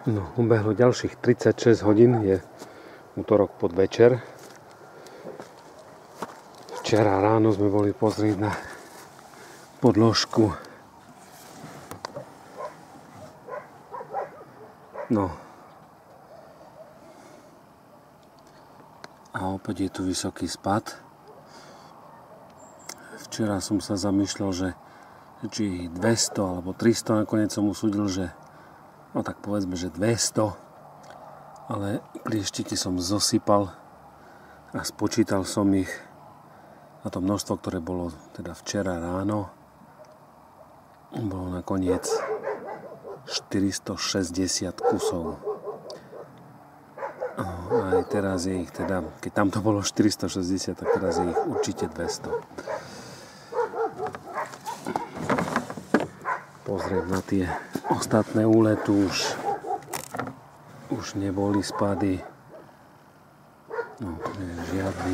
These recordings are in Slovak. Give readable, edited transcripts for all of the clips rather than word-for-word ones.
No, ubehlo ďalších 36 hodín, je utorok podvečer. Včera ráno sme boli pozrieť na podložku. No. A opäť je tu vysoký spad. Včera som sa zamýšľal, že či 200 alebo 300, nakoniec som usúdil, že no tak povedzme, že 200, ale klieštiky som zosypal a spočítal som ich a to množstvo, ktoré bolo teda včera ráno, bolo nakoniec 460 kusov. A aj teraz je ich teda, keď tam to bolo 460, tak teraz je ich určite 200. Pozriem na tie ostatné úlety, už neboli spady. No, nie je žiadny.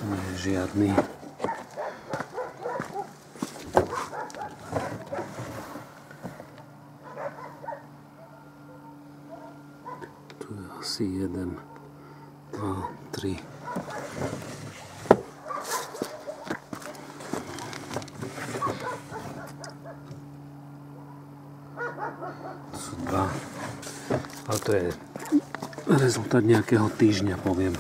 Nie je žiadny. Tu je asi 1, 2, 3. Sú 2. Ale to je rezultát nejakého týždňa, poviem.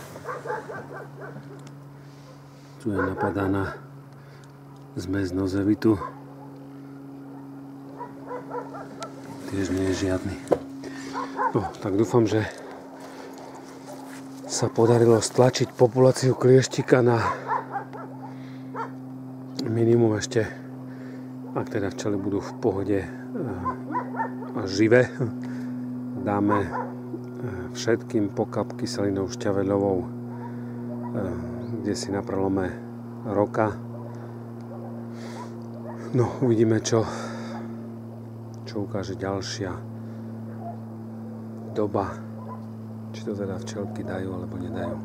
Tu je napadaná zmes nozevitu. Tiež nie je žiadny. No, tak dúfam, že sa podarilo stlačiť populáciu klieštika na minimum ešte, ak teda včely budú v pohode a živé. Dáme všetkým pokap kyselinou šťaveľovou, kde si na prelome roka. No, uvidíme, čo ukáže ďalšia doba, či to teda včelky dajú alebo nedajú.